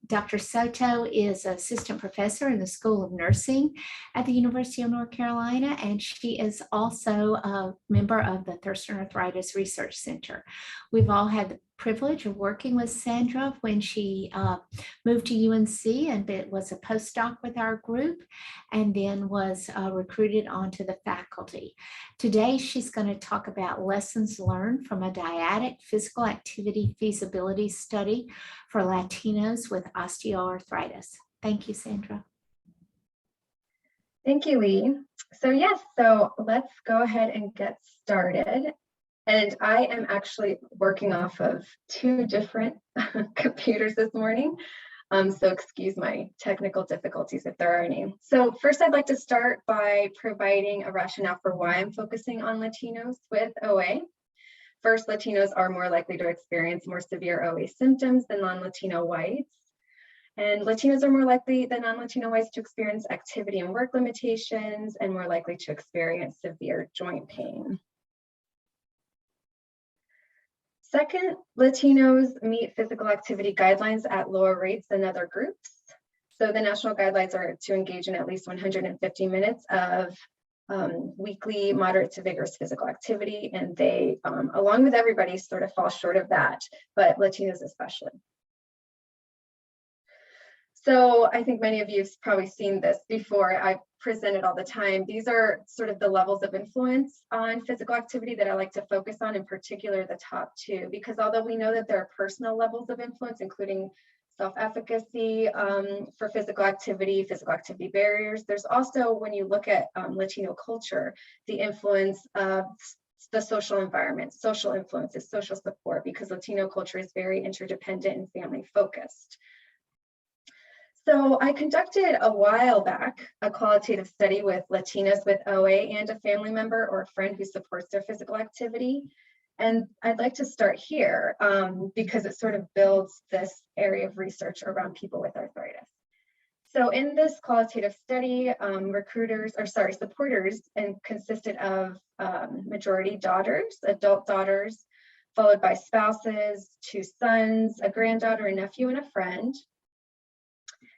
Dr. Soto is assistant professor in the School of Nursing at the University of North Carolina, and she is also a member of the Thurston Arthritis Research Center. We've all had the privilege of working with Sandra when she moved to UNC and was a postdoc with our group, and then was recruited onto the faculty. Today, she's going to talk about lessons learned from a dyadic physical activity feasibility study for Latinos with osteoarthritis. Thank you, Sandra. Thank you, Lee. So let's go ahead and get started. And I am actually working off of two different computers this morning. So excuse my technical difficulties if there are any. So first, I'd like to start by providing a rationale for why I'm focusing on Latinos with OA. First, Latinos are more likely to experience more severe OA symptoms than non-Latino whites. And Latinos are more likely than non-Latino whites to experience activity and work limitations and more likely to experience severe joint pain. Second, Latinos meet physical activity guidelines at lower rates than other groups. So the national guidelines are to engage in at least 150 minutes of weekly moderate to vigorous physical activity, and they, along with everybody, sort of fall short of that, but Latinos especially. So I think many of you have probably seen this before. I present it all the time. These are sort of the levels of influence on physical activity that I like to focus on, in particular the top two, because although we know that there are personal levels of influence, including self-efficacy for physical activity barriers, there's also, when you look at Latino culture, the influence of the social environment, social influences, social support, because Latino culture is very interdependent and family focused. So I conducted a while back a qualitative study with Latinos with OA and a family member or a friend who supports their physical activity. And I'd like to start here because it sort of builds this area of research around people with arthritis. So in this qualitative study, supporters and consisted of majority daughters, adult daughters, followed by spouses, 2 sons, a granddaughter, a nephew, and a friend.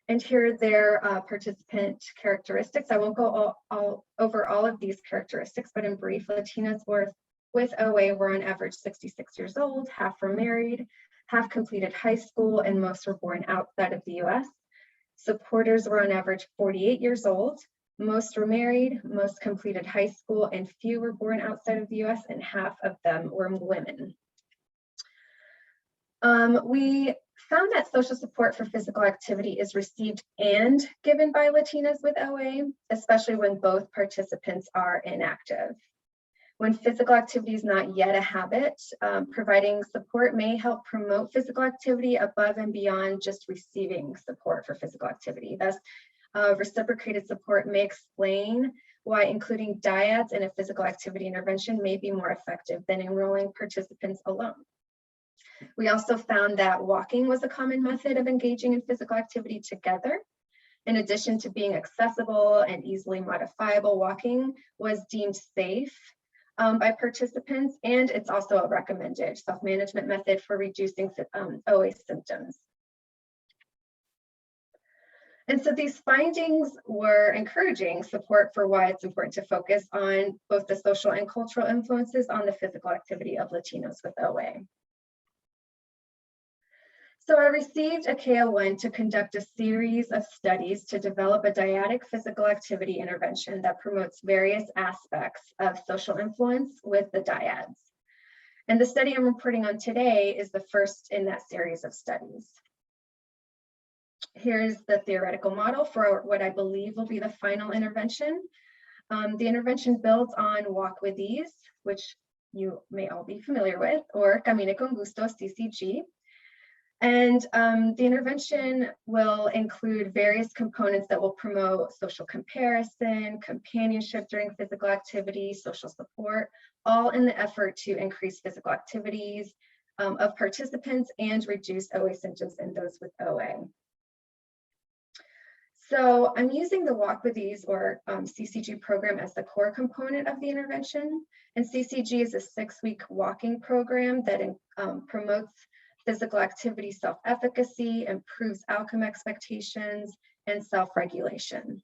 And here are their participant characteristics. I won't go over all of these characteristics, but in brief, Latinos with OA were on average 66 years old, half were married, half completed high school, and most were born outside of the US. Supporters were on average 48 years old, most were married, most completed high school, and few were born outside of the US, and half of them were women. We found that social support for physical activity is received and given by Latinos with OA, especially when both participants are inactive. When physical activity is not yet a habit, providing support may help promote physical activity above and beyond just receiving support for physical activity. Thus, reciprocated support may explain why including dyads in a physical activity intervention may be more effective than enrolling participants alone. We also found that walking was a common method of engaging in physical activity together. In addition to being accessible and easily modifiable, walking was deemed safe by participants, and it's also a recommended self-management method for reducing OA symptoms. And so these findings were encouraging support for why it's important to focus on both the social and cultural influences on the physical activity of Latinos with OA. So I received a KO1 to conduct a series of studies to develop a dyadic physical activity intervention that promotes various aspects of social influence with the dyads. And the study I'm reporting on today is the first in that series of studies. Here's the theoretical model for what I believe will be the final intervention. The intervention builds on Walk with Ease, which you may all be familiar with, or Camine con Gusto, CCG. And the intervention will include various components that will promote social comparison, companionship during physical activity, social support, all in the effort to increase physical activities of participants and reduce OA symptoms in those with OA. So I'm using the Walk with Ease or CCG program as the core component of the intervention. And CCG is a 6-week walking program that promotes physical activity self-efficacy, improves outcome expectations, and self-regulation.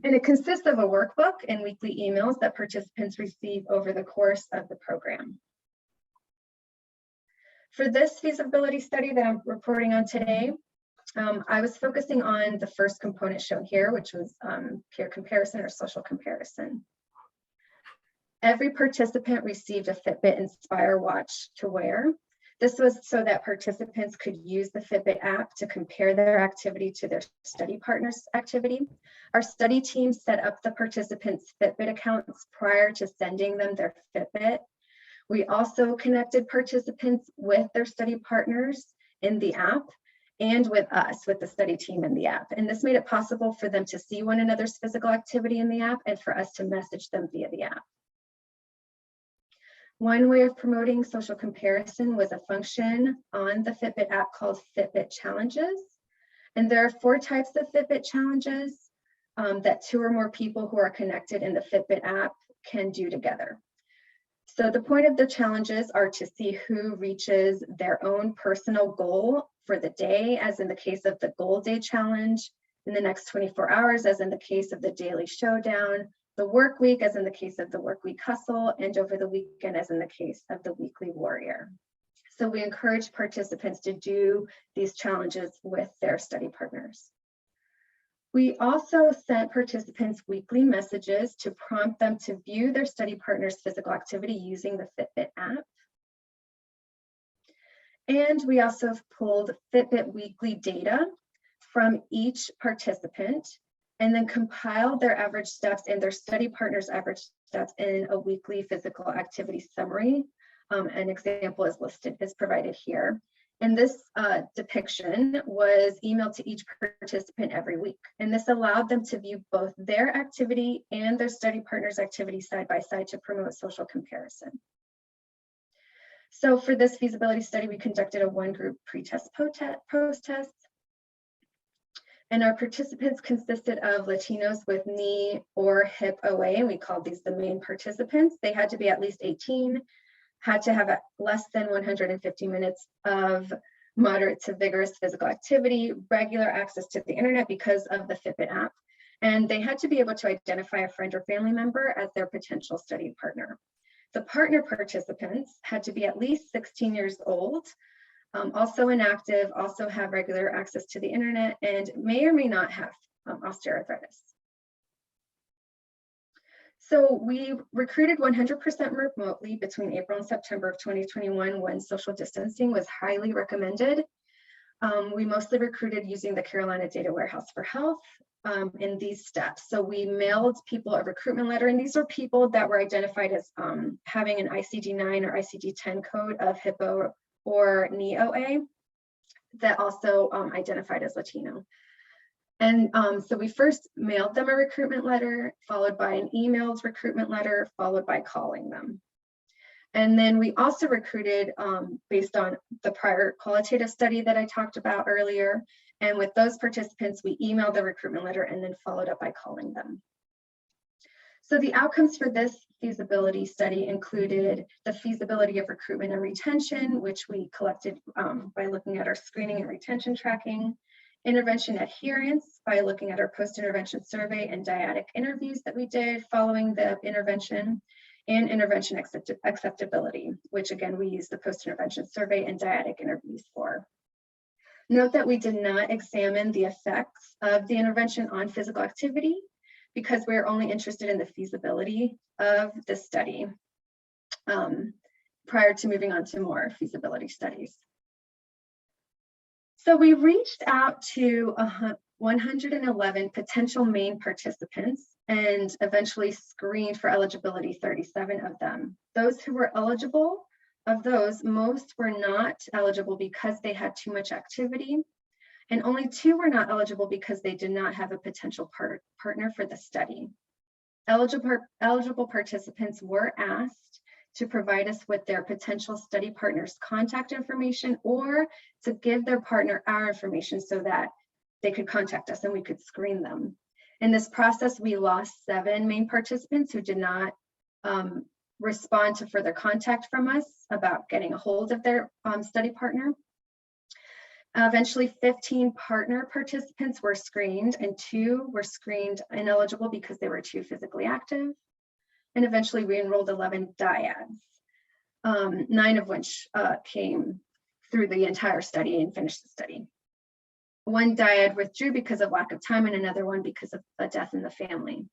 And it consists of a workbook and weekly emails that participants receive over the course of the program. For this feasibility study that I'm reporting on today, I was focusing on the first component shown here, which was peer comparison or social comparison. Every participant received a Fitbit Inspire watch to wear. This was so that participants could use the Fitbit app to compare their activity to their study partner's activity. Our study team set up the participants' Fitbit accounts prior to sending them their Fitbit. We also connected participants with their study partners in the app and with us, with the study team in the app. And this made it possible for them to see one another's physical activity in the app and for us to message them via the app. One way of promoting social comparison was a function on the Fitbit app called Fitbit Challenges. And there are 4 types of Fitbit challenges that 2 or more people who are connected in the Fitbit app can do together. So the point of the challenges are to see who reaches their own personal goal for the day, as in the case of the Goal Day Challenge, in the next 24 hours, as in the case of the Daily Showdown, the work week, as in the case of the Work Week Hustle, and over the weekend, as in the case of the Weekly Warrior. So we encourage participants to do these challenges with their study partners. We also sent participants weekly messages to prompt them to view their study partner's physical activity using the Fitbit app. And we also pulled Fitbit weekly data from each participant and then compiled their average steps and their study partner's average steps in a weekly physical activity summary. An example is provided here. And this depiction was emailed to each participant every week. And this allowed them to view both their activity and their study partner's activity side by side to promote social comparison. So for this feasibility study, we conducted a 1-group pre-test, post-test. And our participants consisted of Latinos with knee or hip OA, and we called these the main participants. They had to be at least 18, had to have less than 150 minutes of moderate to vigorous physical activity, regular access to the internet because of the Fitbit app, and they had to be able to identify a friend or family member as their potential study partner. The partner participants had to be at least 16 years old, also inactive, also have regular access to the internet, and may or may not have osteoarthritis. So we recruited 100% remotely between April and September of 2021 when social distancing was highly recommended. We mostly recruited using the Carolina Data Warehouse for Health in these steps. So we mailed people a recruitment letter, and these are people that were identified as having an ICD-9 or ICD-10 code of hip or knee OA that also identified as Latino. And so we first mailed them a recruitment letter, followed by an emailed recruitment letter, followed by calling them. And then we also recruited based on the prior qualitative study that I talked about earlier. And with those participants, we emailed the recruitment letter and then followed up by calling them. So the outcomes for this feasibility study included the feasibility of recruitment and retention, which we collected by looking at our screening and retention tracking, intervention adherence by looking at our post-intervention survey and dyadic interviews that we did following the intervention, and intervention acceptability, which again, we used the post-intervention survey and dyadic interviews for. Note that we did not examine the effects of the intervention on physical activity because we're only interested in the feasibility of the study prior to moving on to more feasibility studies. So we reached out to 111 potential main participants and eventually screened for eligibility 37 of them. Those who were eligible, of those, most were not eligible because they had too much activity, and only 2 were not eligible because they did not have a potential partner for the study. Eligible participants were asked to provide us with their potential study partner's contact information or to give their partner our information so that they could contact us and we could screen them. In this process, we lost 7 main participants who did not respond to further contact from us about getting a hold of their study partner. Eventually, 15 partner participants were screened, and 2 were screened ineligible because they were too physically active. And eventually, we enrolled 11 dyads, 9 of which came through the entire study and finished the study. 1 dyad withdrew because of lack of time, and another one because of a death in the family.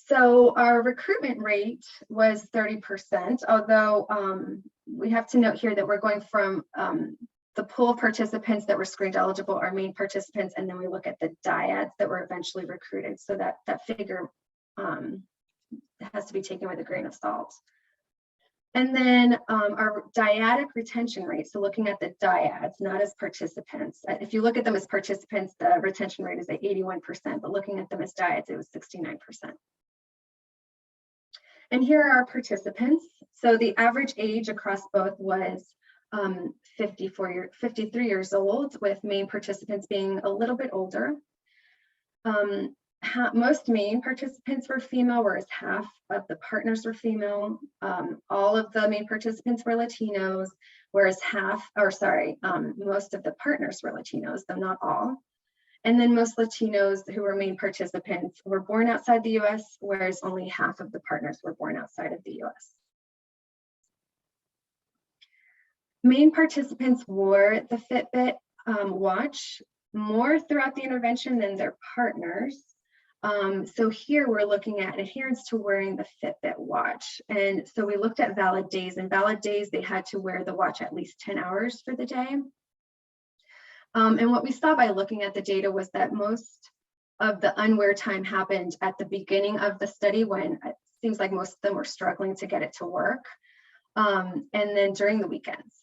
So our recruitment rate was 30%, although we have to note here that we're going from the pool of participants that were screened eligible, our main participants, and then we look at the dyads that were eventually recruited. So that figure has to be taken with a grain of salt. And then our dyadic retention rate, so looking at the dyads, not as participants. If you look at them as participants, the retention rate is at 81%, but looking at them as dyads, it was 69%. And here are our participants. So the average age across both was 53 years old, with main participants being a little bit older. Most main participants were female, whereas half of the partners were female. All of the main participants were Latinos, whereas most of the partners were Latinos, though not all. And then most Latinos who were main participants were born outside the US, whereas only half of the partners were born outside of the US. Main participants wore the Fitbit watch more throughout the intervention than their partners. So here we're looking at adherence to wearing the Fitbit watch. And so we looked at valid days, and valid days, they had to wear the watch at least 10 hours for the day. And what we saw by looking at the data was that most of the unwear time happened at the beginning of the study, when it seems like most of them were struggling to get it to work, and then during the weekends.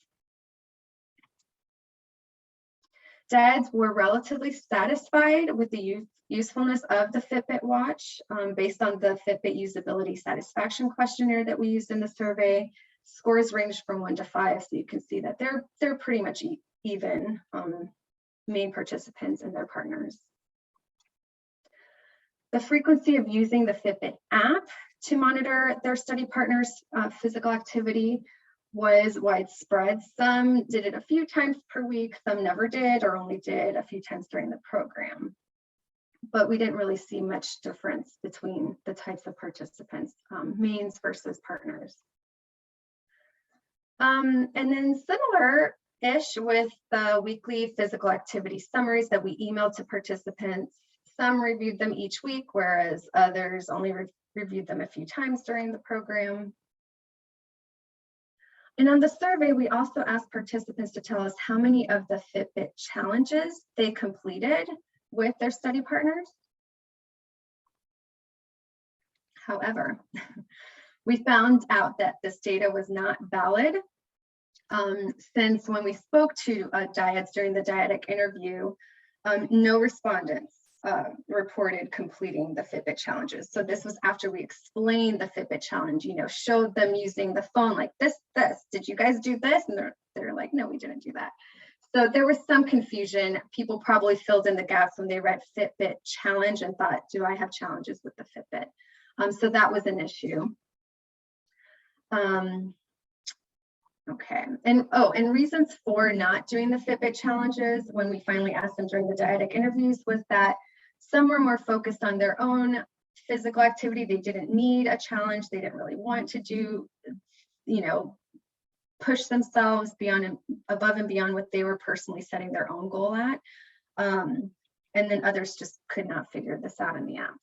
Dads were relatively satisfied with the usefulness of the Fitbit watch based on the Fitbit usability satisfaction questionnaire that we used in the survey. Scores ranged from 1 to 5, so you can see that they're pretty much even, main participants and their partners. The frequency of using the Fitbit app to monitor their study partners' physical activity was widespread. Some did it a few times per week, some never did, or only did a few times during the program. But we didn't really see much difference between the types of participants, mains versus partners. And then similar-ish with the weekly physical activity summaries that we emailed to participants. Some reviewed them each week, whereas others only reviewed them a few times during the program. And on the survey, we also asked participants to tell us how many of the Fitbit challenges they completed with their study partners. However, we found out that this data was not valid, since when we spoke to dyads during the dyadic interview, no respondents reported completing the Fitbit challenges. So this was after we explained the Fitbit challenge, showed them using the phone like this, did you guys do this? And they're like, no, we didn't do that. So there was some confusion. People probably filled in the gaps when they read Fitbit challenge and thought, do I have challenges with the Fitbit? So that was an issue. Okay, and reasons for not doing the Fitbit challenges when we finally asked them during the dyadic interviews was that some were more focused on their own physical activity. They didn't need a challenge. They didn't really want to do, push themselves above and beyond what they were personally setting their own goal at. And then others just could not figure this out in the app.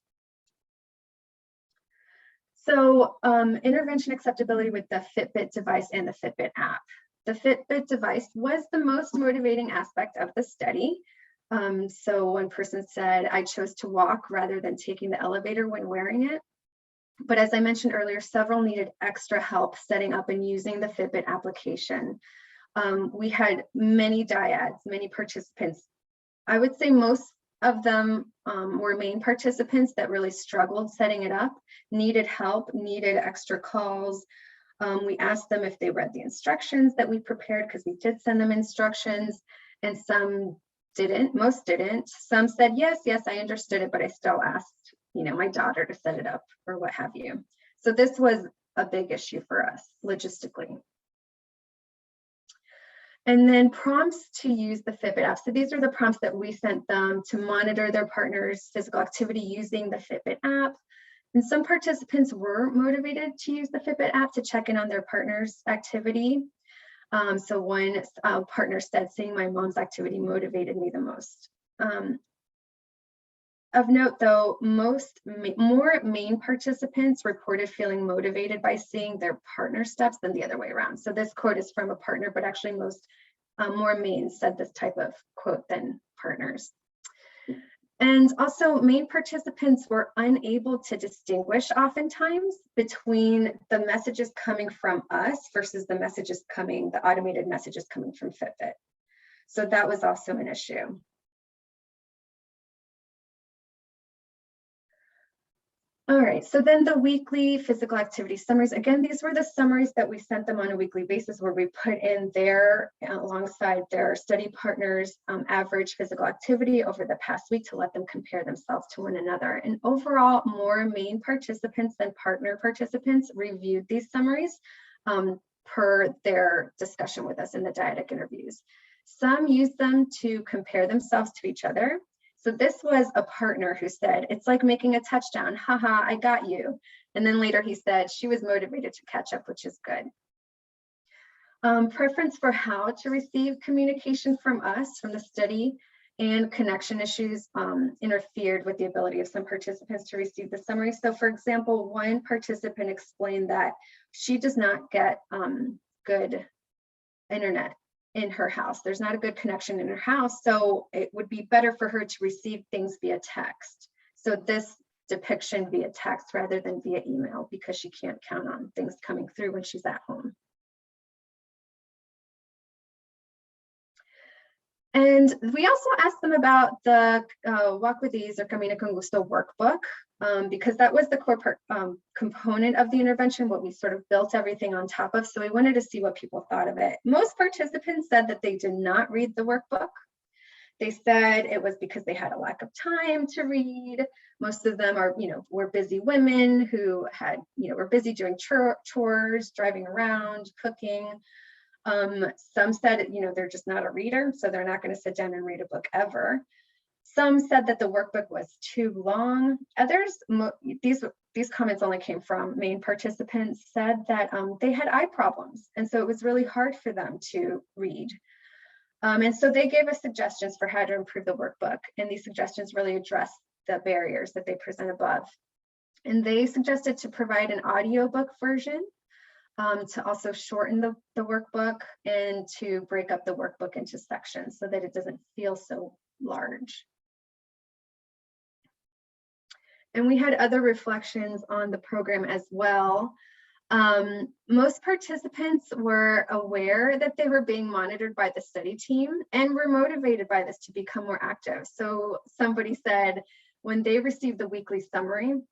So intervention acceptability with the Fitbit device and the Fitbit app. The Fitbit device was the most motivating aspect of the study. So one person said, I chose to walk rather than taking the elevator when wearing it. But as I mentioned earlier, several needed extra help setting up and using the Fitbit application. We had many dyads, many participants. I would say most of them were main participants that really struggled setting it up, needed help, needed extra calls. We asked them if they read the instructions that we prepared, because we did send them instructions, and some didn't, most didn't. Some said, yes, I understood it, but I still asked my daughter to set it up or what have you. So this was a big issue for us logistically. And then prompts to use the Fitbit app. So these are the prompts that we sent them to monitor their partner's physical activity using the Fitbit app. And some participants were motivated to use the Fitbit app to check in on their partner's activity. So one partner said, "Seeing my mom's activity motivated me the most." Of note, though, more main participants reported feeling motivated by seeing their partner steps than the other way around. So this quote is from a partner, but actually more mains said this type of quote than partners. And also, main participants were unable to distinguish oftentimes between the messages coming from us versus the automated messages coming from Fitbit. So that was also an issue. All right, so then the weekly physical activity summaries. Again, these were the summaries that we sent them on a weekly basis, where we put in alongside their study partners' average physical activity over the past week to let them compare themselves to one another. And overall, more main participants than partner participants reviewed these summaries per their discussion with us in the dyadic interviews. Some used them to compare themselves to each other. So this was a partner who said, "It's like making a touchdown. Haha, I got you." And then later he said she was motivated to catch up, which is good. Preference for how to receive communication from us, from the study, and connection issues interfered with the ability of some participants to receive the summary. So for example, one participant explained that she does not get good internet in her house. There's not a good connection in her house, so it would be better for her to receive things via text. So this depiction via text rather than via email, because she can't count on things coming through when she's at home. And we also asked them about the Walk with Ease or Camina con Gusto workbook, because that was the core component of the intervention, what we sort of built everything on top of. So we wanted to see what people thought of it. Most participants said that they did not read the workbook. They said it was because they had a lack of time to read. Most of them were busy women who were busy doing chores, driving around, cooking. Some said, they're just not a reader, so they're not going to sit down and read a book ever. Some said that the workbook was too long. Others, these comments only came from main participants, said that they had eye problems, and so it was really hard for them to read. And so they gave us suggestions for how to improve the workbook, and these suggestions really address the barriers that they present above. And they suggested to provide an audiobook version, to also shorten the workbook, and to break up the workbook into sections so that it doesn't feel so large. And we had other reflections on the program as well. Most participants were aware that they were being monitored by the study team and were motivated by this to become more active. So somebody said when they received the weekly summary,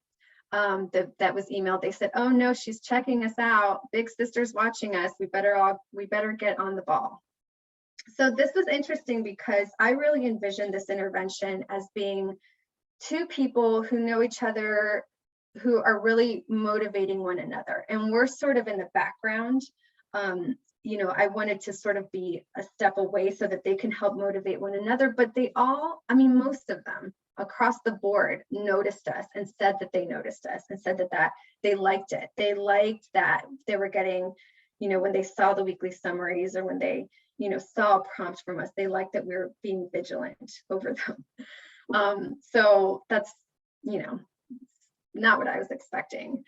that was emailed, they said, "Oh no, she's checking us out. Big sister's watching us. We better get on the ball." So this was interesting because I really envisioned this intervention as being two people who know each other, who are really motivating one another, and we're sort of in the background. I wanted to sort of be a step away so that they can help motivate one another, but they all, most of them across the board noticed us and said that they noticed us and said that they liked it. They liked that they were getting, when they saw the weekly summaries or when they, saw a prompt from us, they liked that we were being vigilant over them. So that's, not what I was expecting.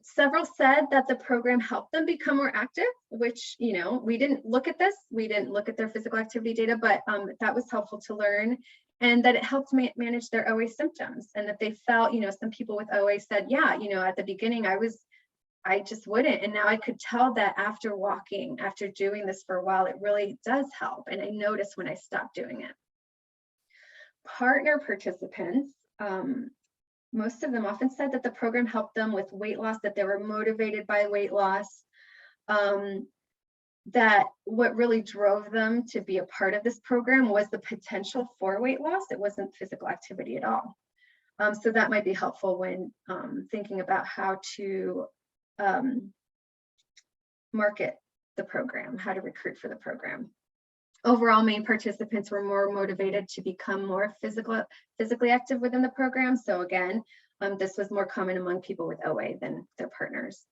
Several said that the program helped them become more active, which, we didn't look at this. We didn't look at their physical activity data, but that was helpful to learn. And that it helped manage their OA symptoms, and that they felt, some people with OA said, yeah, at the beginning I just wouldn't. And now I could tell that after doing this for a while, it really does help. And I noticed when I stopped doing it. Partner participants, most of them often said that the program helped them with weight loss, that they were motivated by weight loss, that what really drove them to be a part of this program was the potential for weight loss. It wasn't physical activity at all. So that might be helpful when thinking about how to market the program, how to recruit for the program. Overall, main participants were more motivated to become more physically active within the program. So again, this was more common among people with OA than their partners.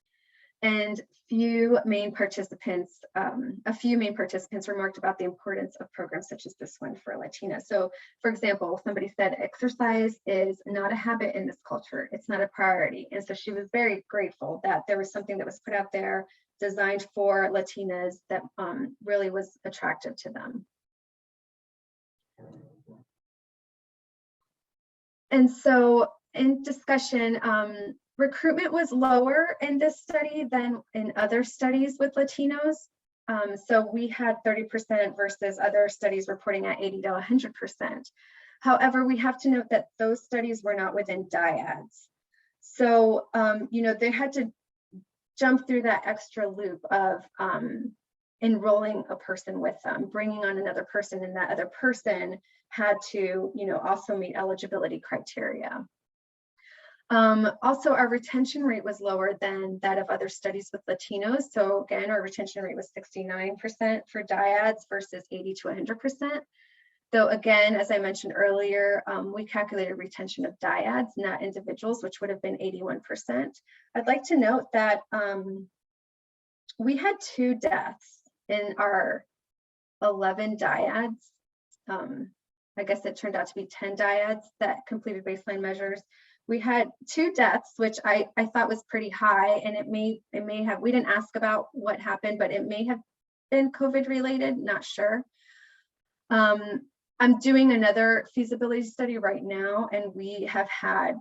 And a few main participants remarked about the importance of programs such as this one for Latina. So for example, somebody said exercise is not a habit in this culture. It's not a priority. And so she was very grateful that there was something that was put out there designed for Latinas that really was attractive to them. And so in discussion, recruitment was lower in this study than in other studies with Latinos. So we had 30% versus other studies reporting at 80 to 100%. However, we have to note that those studies were not within dyads. So, they had to jump through that extra loop of enrolling a person with them, bringing on another person, and that other person had to, also meet eligibility criteria. Also, our retention rate was lower than that of other studies with Latinos. So again, our retention rate was 69% for dyads versus 80 to 100%. Though again, as I mentioned earlier, we calculated retention of dyads, not individuals, which would have been 81%. I'd like to note that we had 2 deaths in our 11 dyads. I guess it turned out to be 10 dyads that completed baseline measures. We had 2 deaths, which I thought was pretty high, and it may have, we didn't ask about what happened, but it may have been COVID related, not sure. I'm doing another feasibility study right now, and we have had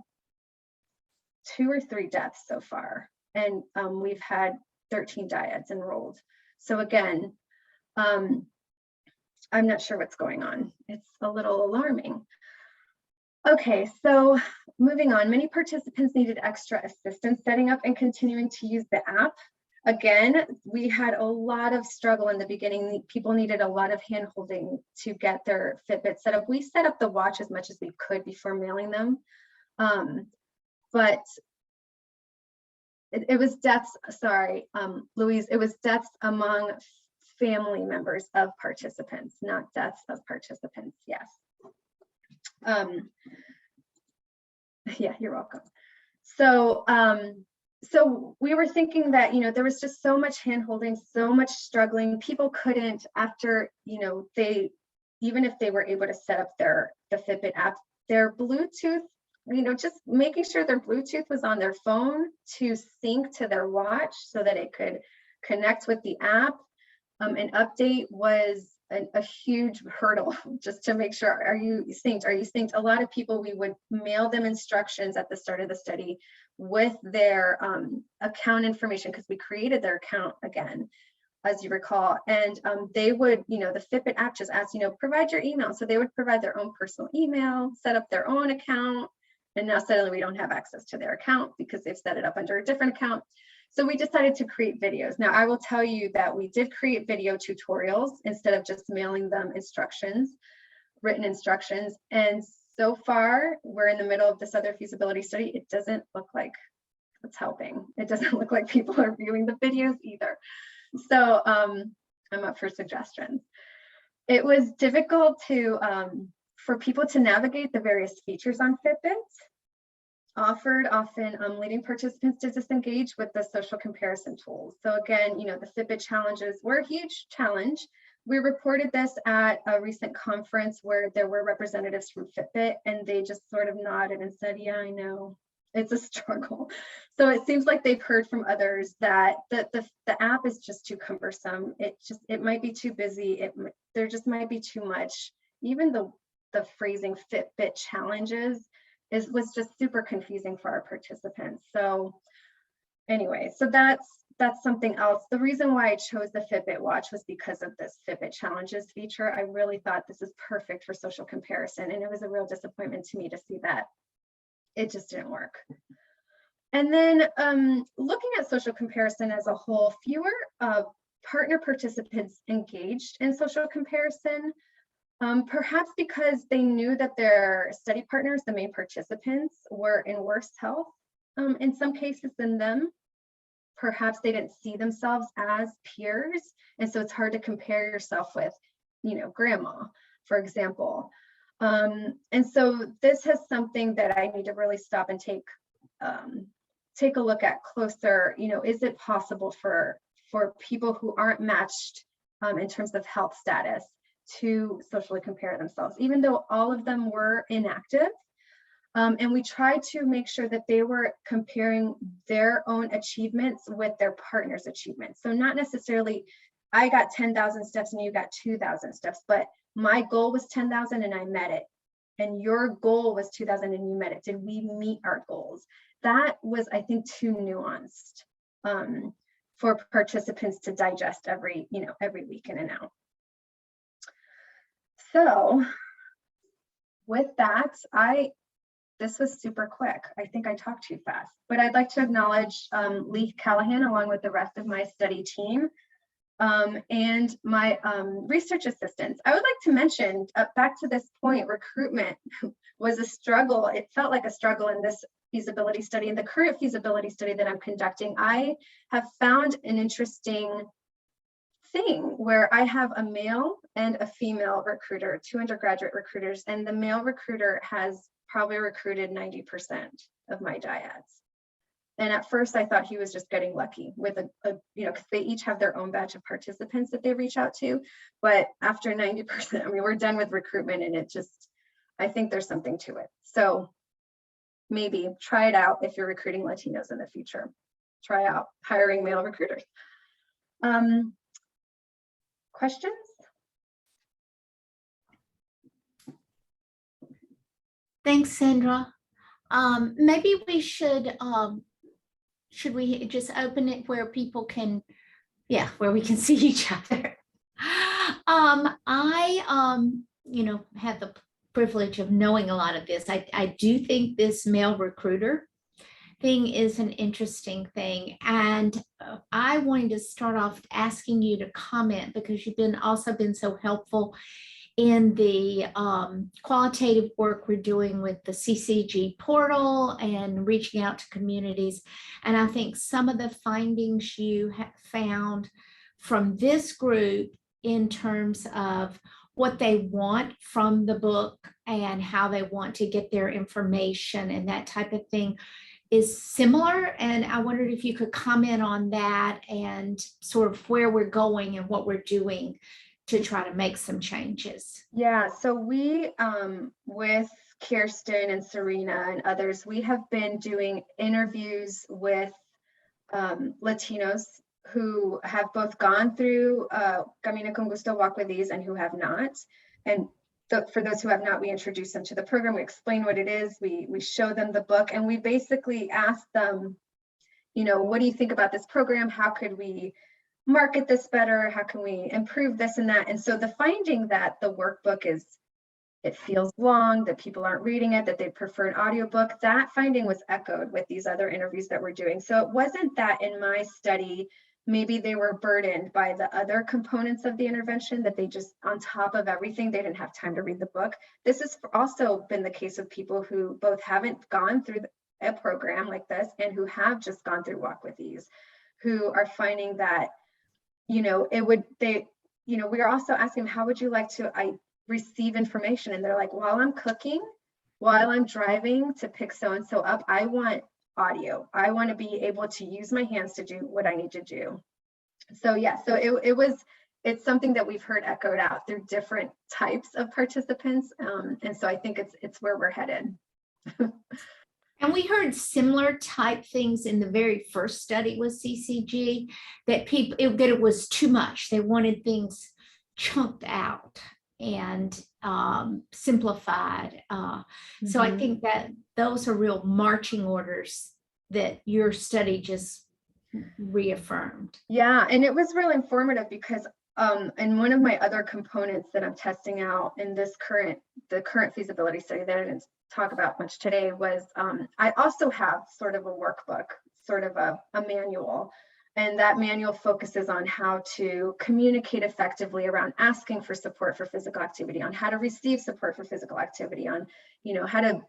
2 or 3 deaths so far, and we've had 13 dyads enrolled. So again, I'm not sure what's going on. It's a little alarming. Okay, so moving on, many participants needed extra assistance setting up and continuing to use the app. Again, we had a lot of struggle in the beginning. People needed a lot of hand-holding to get their Fitbit set up. We set up the watch as much as we could before mailing them. But it was deaths, sorry, Louise, it was deaths among family members of participants, not deaths of participants, yes. Yeah, you're welcome. So, so we were thinking that, there was just so much hand-holding, so much struggling. People couldn't, after, even if they were able to set up the Fitbit app, their Bluetooth, just making sure their Bluetooth was on their phone to sync to their watch so that it could connect with the app. An update was a huge hurdle just to make sure, are you synced? Are you synced? A lot of people, we would mail them instructions at the start of the study with their account information, because we created their account again, as you recall. And they would, the Fitbit app just asked, provide your email. So they would provide their own personal email, set up their own account. And now suddenly we don't have access to their account because they've set it up under a different account. So we decided to create videos. Now I will tell you that we did create video tutorials instead of just mailing them instructions, written instructions. And so far, we're in the middle of this other feasibility study. It doesn't look like it's helping. It doesn't look like people are viewing the videos either. So I'm up for suggestions. It was difficult for people to navigate the various features on Fitbit offered, often leading participants to disengage with the social comparison tools. So again, the Fitbit challenges were a huge challenge. We reported this at a recent conference where there were representatives from Fitbit, and they just sort of nodded and said, yeah, I know, it's a struggle. So it seems like they've heard from others that the app is just too cumbersome. It might be too busy. There just might be too much. Even the phrasing Fitbit challenges was just super confusing for our participants. So anyway, so that's something else. The reason why I chose the Fitbit watch was because of this Fitbit challenges feature. I really thought this is perfect for social comparison, and it was a real disappointment to me to see that it just didn't work. And then looking at social comparison as a whole, fewer partner participants engaged in social comparison. Perhaps because they knew that their study partners, the main participants, were in worse health in some cases than them. Perhaps they didn't see themselves as peers. And so it's hard to compare yourself with, grandma, for example. And so this is something that I need to really stop and take a look at closer. Is it possible for people who aren't matched in terms of health status to socially compare themselves, even though all of them were inactive? And we tried to make sure that they were comparing their own achievements with their partner's achievements. So not necessarily, I got 10,000 steps and you got 2,000 steps, but my goal was 10,000 and I met it. And your goal was 2,000 and you met it. Did we meet our goals? That was, I think, too nuanced for participants to digest every week in and out. So with that, this was super quick. I think I talked too fast, but I'd like to acknowledge Lee Callahan along with the rest of my study team and my research assistants. I would like to mention, back to this point, recruitment was a struggle. It felt like a struggle in this feasibility study. In the current feasibility study that I'm conducting, I have found an interesting thing where I have a male and a female recruiter, 2 undergraduate recruiters, and the male recruiter has probably recruited 90% of my dyads. And at first I thought he was just getting lucky with because they each have their own batch of participants that they reach out to. But after 90%, we're done with recruitment, and I think there's something to it. So maybe try it out if you're recruiting Latinos in the future. Try out hiring male recruiters. Questions? Thanks, Sandra. Maybe we should we just open it where people can, where we can see each other. I have the privilege of knowing a lot of this. I do think this male recruiter thing is an interesting thing. And I wanted to start off asking you to comment, because you've also been so helpful in the qualitative work we're doing with the CCG portal and reaching out to communities. And I think some of the findings you have found from this group in terms of what they want from the book and how they want to get their information and that type of thing is similar. And I wondered if you could comment on that and sort of where we're going and what we're doing to try to make some changes. Yeah, so we, with Kirsten and Serena and others, we have been doing interviews with Latinos who have both gone through Camina con Gusto Walk with Ease and who have not. And for those who have not, we introduce them to the program. We explain what it is. We show them the book, and we basically ask them, what do you think about this program? How could we market this better? How can we improve this and that? And so the finding that the workbook it feels long, that people aren't reading it, that they prefer an audiobook, that finding was echoed with these other interviews that we're doing. So it wasn't that in my study, maybe they were burdened by the other components of the intervention, that they just, on top of everything, they didn't have time to read the book. This has also been the case of people who both haven't gone through a program like this and who have just gone through Walk with Ease, who are finding that, we are also asking, how would you like to receive information? And they're like, while I'm cooking, while I'm driving to pick so-and-so up, I want audio. I want to be able to use my hands to do what I need to do. So it's something that we've heard echoed out through different types of participants. And so I think it's where we're headed. And we heard similar type things in the very first study with CCG, that it was too much. They wanted things chunked out and simplified. So I think that those are real marching orders that your study just reaffirmed. Yeah, and it was really informative because and one of my other components that I'm testing out in the current feasibility study that I didn't talk about much today was I also have sort of a workbook, sort of a manual. And that manual focuses on how to communicate effectively around asking for support for physical activity, on how to receive support for physical activity, on, how to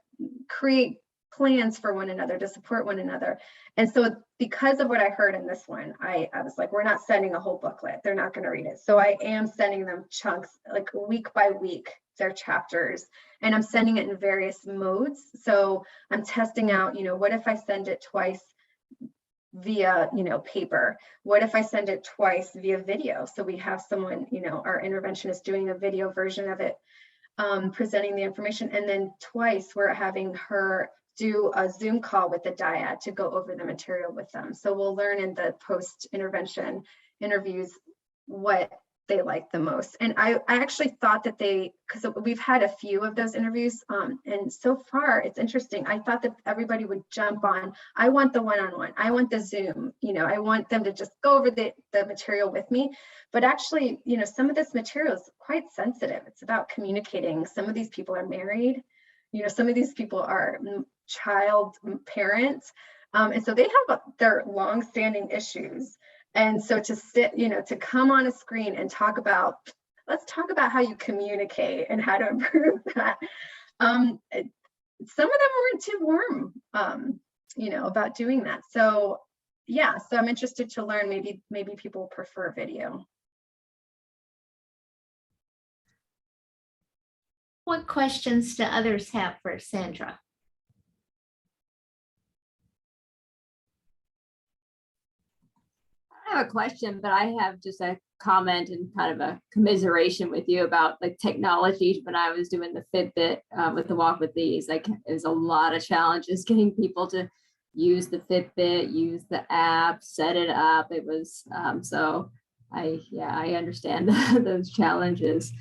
create plans for one another, to support one another. And so because of what I heard in this one, I was like, we're not sending a whole booklet. They're not going to read it. So I am sending them chunks, like week by week, their chapters, and I'm sending it in various modes. So I'm testing out, what if I send it twice via paper? What if I send it twice via video? So we have someone, our interventionist doing a video version of it, presenting the information, and then twice we're having her do a Zoom call with the dyad to go over the material with them. So we'll learn in the post-intervention interviews what they like the most. And I actually thought that because we've had a few of those interviews, and so far it's interesting. I thought that everybody would jump on, I want the one-on-one, I want the Zoom, I want them to just go over the material with me. But actually, some of this material is quite sensitive. It's about communicating. Some of these people are married, some of these people are child parents. And so they have their long-standing issues. And so to sit, to come on a screen and let's talk about how you communicate and how to improve that. Some of them weren't too warm, about doing that. So yeah, so I'm interested to learn, maybe people prefer video. What questions do others have for Sandra? I have a question, but I have just a comment and kind of a commiseration with you about like technology. When I was doing the Fitbit with the Walk with These, like there's a lot of challenges getting people to use the Fitbit, use the app, set it up. It was so I understand those challenges.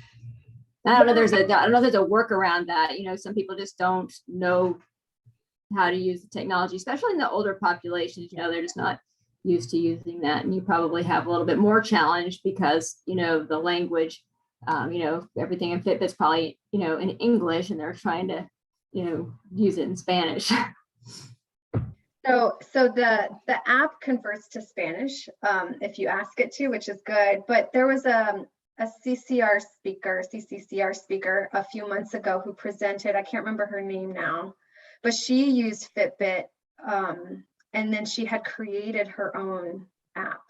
I don't know if there's a workaround that, some people just don't know how to use the technology, especially in the older populations, they're just not used to using that. And you probably have a little bit more challenge because, the language, everything in Fitbit's probably, in English, and they're trying to, use it in Spanish. So the app converts to Spanish if you ask it to, which is good. But there was a CCCR speaker a few months ago who presented, I can't remember her name now, but she used Fitbit, and then she had created her own app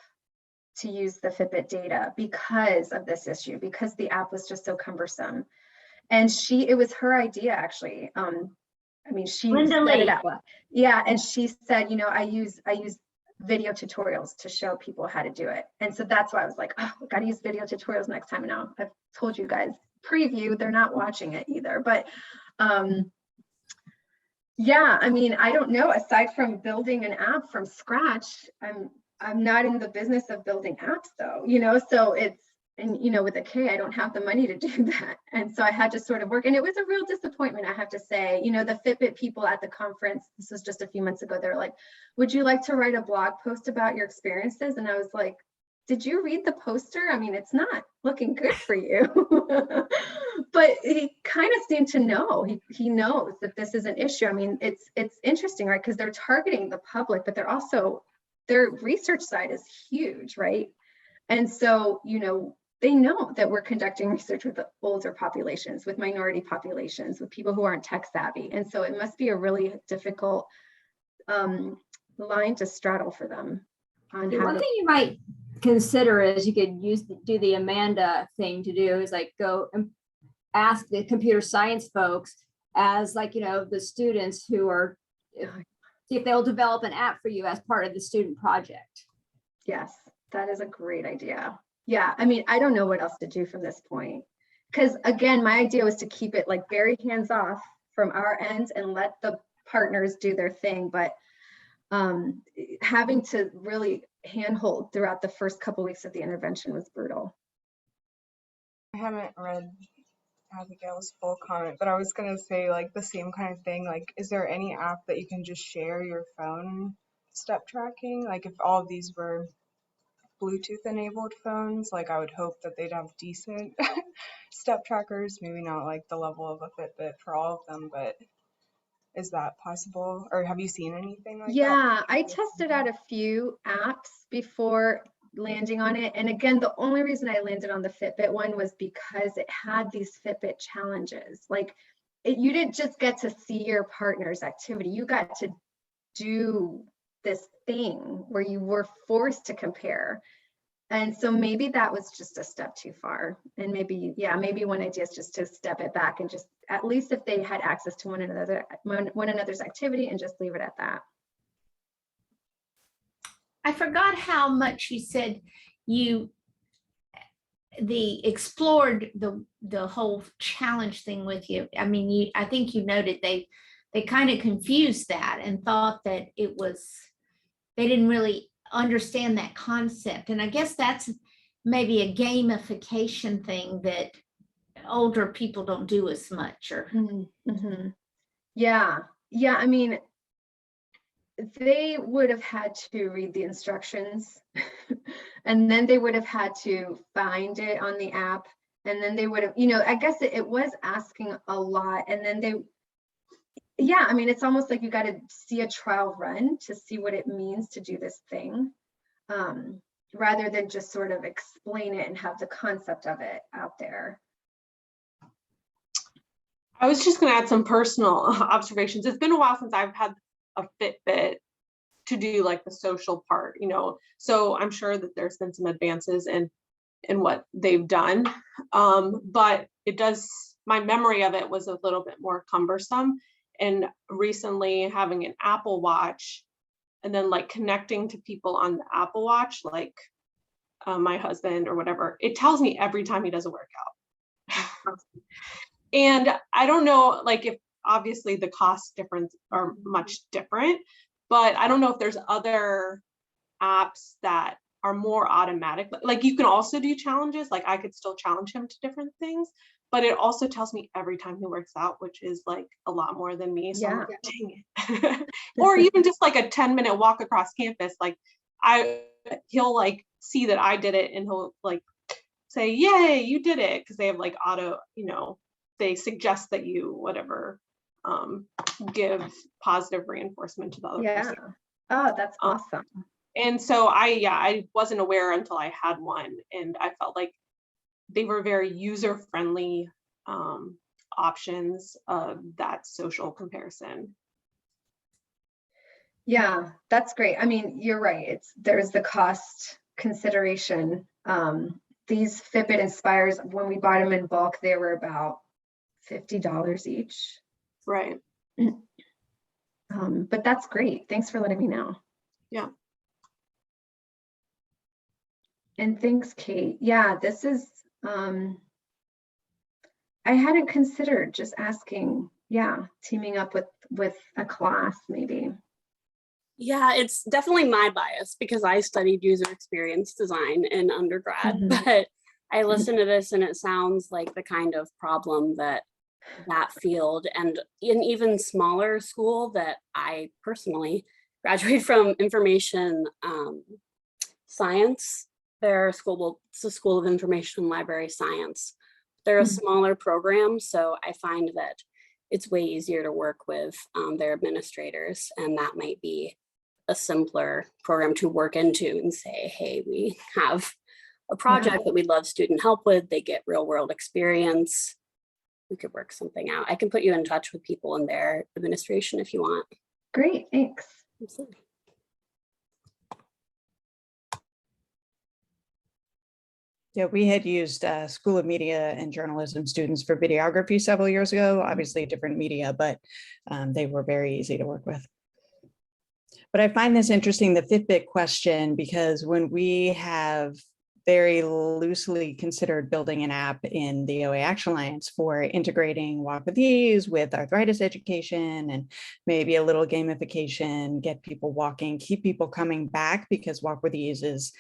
to use the Fitbit data because of this issue, because the app was just so cumbersome. And it was her idea, actually. She set it up. Yeah, and she said, I use video tutorials to show people how to do it. And so that's why I was like, oh, I gotta use video tutorials next time. Now I've told you guys preview, they're not watching it either. But yeah, I don't know, aside from building an app from scratch, I'm not in the business of building apps though, so it's, and with a K, I don't have the money to do that. And so I had to sort of work, and it was a real disappointment, I have to say. The Fitbit people at the conference, this was just a few months ago, they're like, would you like to write a blog post about your experiences? And I was like, did you read the poster? It's not looking good for you. But he kind of seemed to know, he knows that this is an issue. It's interesting, right? Because they're targeting the public, but their research side is huge, right? And so, they know that we're conducting research with older populations, with minority populations, with people who aren't tech savvy. And so it must be a really difficult line to straddle for them. One thing you might consider is you could do the Amanda thing to do is like go and ask the computer science folks as like, the students who are, see if they'll develop an app for you as part of the student project. Yes, that is a great idea. Yeah, I don't know what else to do from this point. Because again, my idea was to keep it like very hands-off from our end and let the partners do their thing. But having to really handhold throughout the first couple weeks of the intervention was brutal. I haven't read Abigail's full comment, but I was gonna say like the same kind of thing. Like, is there any app that you can just share your phone step tracking? Like if all of these were Bluetooth enabled phones, like I would hope that they'd have decent step trackers, maybe not like the level of a Fitbit for all of them, but is that possible? Or have you seen anything like that? Yeah, I tested out a few apps before landing on it. And again, the only reason I landed on the Fitbit one was because it had these Fitbit challenges. Like you didn't just get to see your partner's activity, you got to do this thing where you were forced to compare. And so maybe that was just a step too far. And maybe, yeah, maybe one idea is just to step it back and just, at least if they had access to one another's activity, and just leave it at that. I forgot how much you said you explored the whole challenge thing with you. I mean, I think you noted they kind of confused that and thought that it was, they didn't really understand that concept. And I guess that's maybe a gamification thing that older people don't do as much. Or yeah, I mean, they would have had to read the instructions and then they would have had to find it on the app, and then they would have, I guess it was asking a lot. And then yeah, I mean, it's almost like you got to see a trial run to see what it means to do this thing, rather than just sort of explain it and have the concept of it out there. I was just going to add some personal observations. It's been a while since I've had a Fitbit to do like the social part, so I'm sure that there's been some advances in what they've done. But my memory of it was a little bit more cumbersome. And recently having an Apple Watch and then like connecting to people on the Apple Watch, like my husband or whatever, it tells me every time he does a workout. And I don't know, like, if obviously the cost difference are much different, but I don't know if there's other apps that are more automatic. Like you can also do challenges, like I could still challenge him to different things, but it also tells me every time he works out, which is like a lot more than me. So Yeah. dang it. Or even just like a 10-minute walk across campus, like he'll like see that I did it and he'll like say, yay, you did it. Cause they have like auto, they suggest that you whatever, give positive reinforcement to the other person. Oh, that's awesome. And so I wasn't aware until I had one, and I felt like they were very user-friendly options of that social comparison. Yeah, that's great. I mean, you're right. There's the cost consideration. These Fitbit Inspires, when we bought them in bulk, they were about $50 each. Right. But that's great. Thanks for letting me know. Yeah. And thanks, Kate. Yeah, this is, I hadn't considered just asking, teaming up with a class maybe. Yeah, it's definitely my bias because I studied user experience design in undergrad, but I listen to this and it sounds like the kind of problem that field and in even smaller school that I personally graduated from information science. It's a School of Information and Library Science. They're a smaller program, so I find that it's way easier to work with their administrators, and that might be a simpler program to work into and say, hey, we have a project that we'd love student help with. They get real world experience. We could work something out. I can put you in touch with people in their administration if you want. Great, thanks. Absolutely. Yeah, we had used School of Media and Journalism students for videography several years ago, obviously different media, but they were very easy to work with. But I find this interesting, the Fitbit question, because when we have very loosely considered building an app in the OA Action Alliance for integrating Walk with Ease with arthritis education and maybe a little gamification, get people walking, keep people coming back, because Walk with Ease is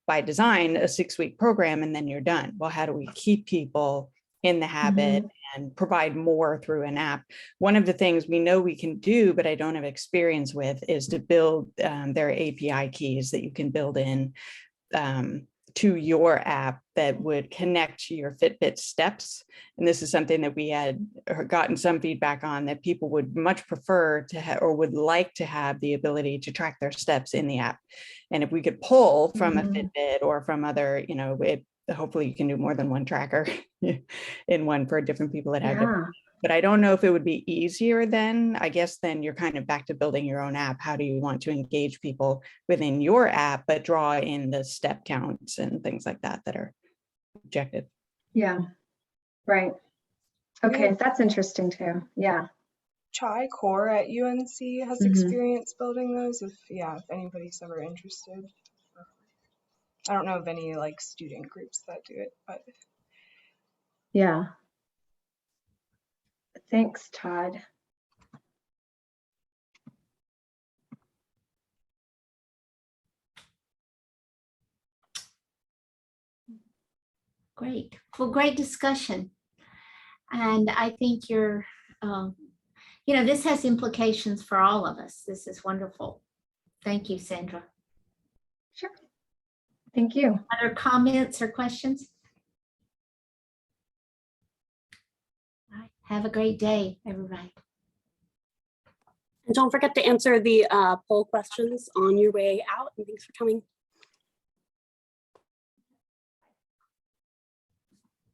by design a 6-week program and then you're done. Well, how do we keep people in the habit and provide more through an app? One of the things we know we can do, but I don't have experience with, is to build their API keys that you can build in to your app that would connect to your Fitbit steps. And this is something that we had gotten some feedback on, that people would much prefer to have, or would like to have, the ability to track their steps in the app. And if we could pull from a Fitbit or from other, hopefully you can do more than one tracker in one for different people that have different. But I don't know if it would be easier then. I guess then you're kind of back to building your own app. How do you want to engage people within your app, but draw in the step counts and things like that that are objective? Yeah, right. Okay, that's interesting too. Yeah. Chai Core at UNC has experience building those. If anybody's ever interested. I don't know of any like student groups that do it, but Yeah. Thanks, Todd. Great. Well, great discussion. And I think this has implications for all of us. This is wonderful. Thank you, Sandra. Sure. Thank you. Other comments or questions? All right. Have a great day, everybody. And don't forget to answer the poll questions on your way out. And thanks for coming.